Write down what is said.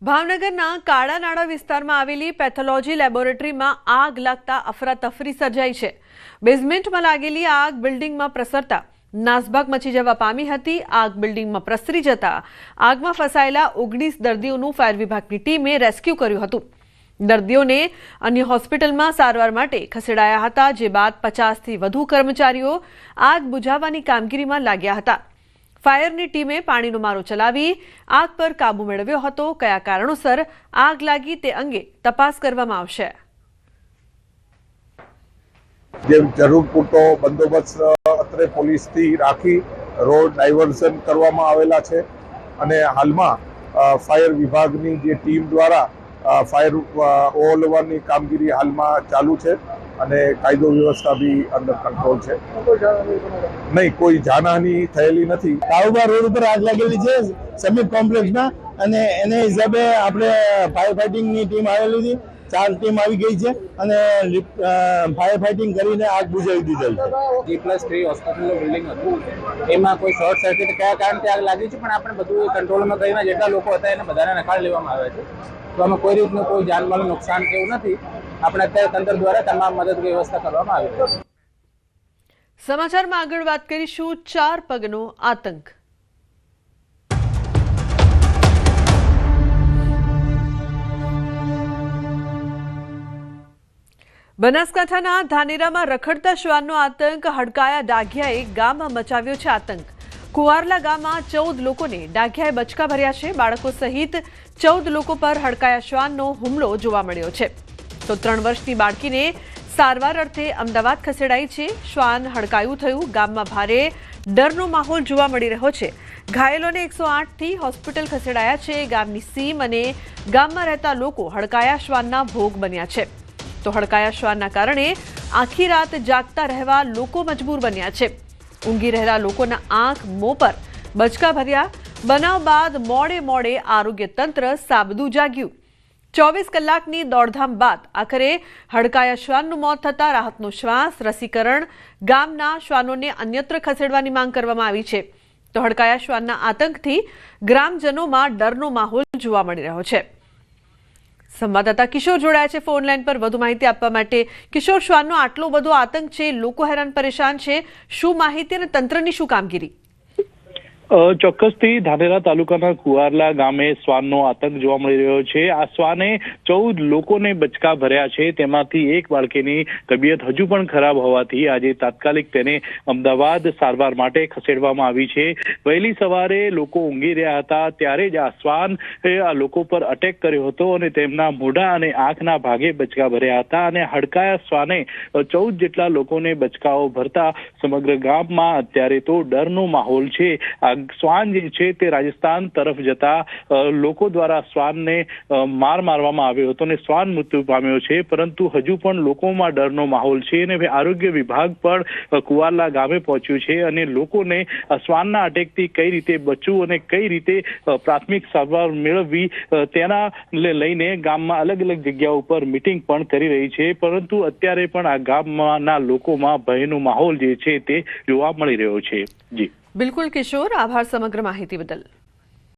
ભાવનગરના કાળાનાળા વિસ્તારમાં આવેલી પેથોલોજી લેબોરેટરીમાં આગ લાગતા અફરાતફરી સર્જાઈ છે। બેઝમેન્ટમાં લાગેલી આગ બિલ્ડિંગમાં પ્રસરતા નાસભાગ મચી જવા પામી હતી। આગ બિલ્ડિંગમાં પ્રસરી જતા આગમાં ફસાયેલા 19 દર્દીઓનું ફાયર વિભાગની ટીમે રેસ્ક્યુ કર્યું હતું। દર્દીઓને અન્ય હોસ્પિટલમાં સારવાર માટે ખસેડાયા હતા, જે બાદ 50થી વધુ કર્મચારીઓ આગ બુઝાવવાની કામગીરીમાં લાગ્યા હતા। ફાયરની ટીમે પાણીનો મારો ચલાવી આગ પર કાબુ મેળવ્યો હતો। કયા કારણોસર આગ લાગી તે અંગે તપાસ કરવામાં આવશે। જેમ જરૂર પૂરતો બંદોબસ્ત અત્રે પોલીસથી રાખી રોડ ડાયવર્ઝન કરવામાં આવેલા છે અને હાલમાં ફાયર વિભાગની જે ટીમ દ્વારા ફાયર ઓલવરની કામગીરી હાલમાં ચાલુ છે અને કાયદો વ્યવસ્થા બી અંડર કંટ્રોલ છે। નહીં, કોઈ જાનહાની થયેલી નથી। કાળુબા રોડ ઉપર આગ લાગેલી છે સમીપ કોમ્પ્લેક્સમાં અને એને હિસાબે આપણે ફાયર ફાઇટિંગની ટીમ આવેલી હતી। 4 ટીમ આવી ગઈ છે અને ફાયર ફાઇટિંગ કરીને આગ બુઝાવી દીધેલ છે। G+3 હોસ્પિટલનું બિલ્ડિંગ હતું, એમાં કોઈ શોર્ટ સર્કિટ કયા કારણથી આગ લાગી છે પણ આપણે બધું કંટ્રોલમાં કરીને જેટલા લોકો હતા એને બધાને નકારી લેવામાં આવે છે। તો આમાં કોઈ રીતનું કોઈ જાનમાલનું નુકસાન કે એવું નથી। આપણે અત્યારે તંત્ર દ્વારા તમામ મદદ વ્યવસ્થા કરવામાં આવી છે। સમાચારમાં આગળ વાત કરીશું 4 પગનો આતંક। બનાસકાંઠાના ધાનેરામાં રખડતા શ્વાનનો આતંક। હડકાયા ડાઘિયાએ ગામમાં મચાવ્યો છે આતંક। કુવારલા ગામમાં 14 લોકોને ડાઘિયાએ બચકા ભર્યા છે। બાળકો સહિત 14 લોકો પર હડકાયા શ્વાનનો હુમલો જોવા મળ્યો છે। તો 3 વર્ષની બાળકીને સારવાર અર્થે અમદાવાદ ખસેડાઈ છે। શ્વાન હડકાયું થયું, ગામમાં ભારે ડરનો માહોલ જોવા મળી રહ્યો છે। ઘાયલોને 108થી હોસ્પિટલ ખસેડાયા છે। ગામની સીમ અને ગામમાં રહેતા લોકો હડકાયા શ્વાનના ભોગ બન્યા છે। તો હડકાયા શ્વાનના કારણે આખી રાત જાગતા રહેવા લોકો મજબૂર બન્યા છે। ઊંઘી રહેલા લોકોના આંખ મોં પર બચકા ભર્યા। બનાવ બાદ મોડે આરોગ્ય તંત્ર સાબદું જાગ્યું। 24 કલાકની દોડધામ બાદ આખરે હડકાયા શ્વાનનું મોત થતા રાહતનો શ્વાસ। રસીકરણ ગામના શ્વાનોને અન્યત્ર ખસેડવાની માંગ કરવામાં આવી છે। તો હડકાયા શ્વાનના આતંકથી ગ્રામજનોમાં ડરનો માહોલ જોવા મળી રહ્યો છે। સંવાદદાતા કિશોર જોડાયા છે ફોન લાઈન પર વધુ માહિતી આપવા માટે। કિશોર, શ્વાનનો આટલો બધો આતંક છે, લોકો હેરાન પરેશાન છે, શું માહિતી અને તંત્રની શું કામગીરી? ચોક્કસથી ધાનેરા તાલુકાના કુવારલા ગામે શ્વાનનો આતંક જોવા મળી રહ્યો છે। આ શ્વાને 14 લોકોને બચકા ભર્યા છે, તેમાંથી એક બાળકીની તબિયત હજુ પણ ખરાબ હોવાથી આજે તાત્કાલિક તેને અમદાવાદ સારવાર માટે ખસેડવામાં આવી છે। વહેલી સવારે લોકો ઊંઘી રહ્યા હતા ત્યારે જ આ શ્વાન આ લોકો પર અટેક કર્યો હતો અને તેમના મોઢા અને આંખના ભાગે બચકા ભર્યા હતા અને હડકાયા શ્વાને 14 જેટલા લોકોને બચકાઓ ભરતા સમગ્ર ગામમાં અત્યારે તો ડરનો માહોલ છે। શ્વાન જે છે તે રાજસ્થાન તરફ જતા લોકો દ્વારા શ્વાનને મારવામાં આવ્યો હતો અને શ્વાન મૃત્યુ પામ્યો છે, પરંતુ હજુ પણ લોકોમાં ડરનો માહોલ છે અને આરોગ્ય વિભાગ પણ કુવારલા ગામે પહોંચ્યું છે અને લોકોને શ્વાનના અટેકથી કઈ રીતે બચવું અને કઈ રીતે પ્રાથમિક સારવાર મેળવવી તેના લઈને ગામમાં અલગ અલગ જગ્યાઓ પર મિટિંગ પણ કરી રહી છે, પરંતુ અત્યારે પણ આ ગામના લોકોમાં ભયનો માહોલ જે છે તે જોવા મળી રહ્યો છે। જી બિલકુલ કિશોર, આભાર સમગ્ર માહિતી બદલ।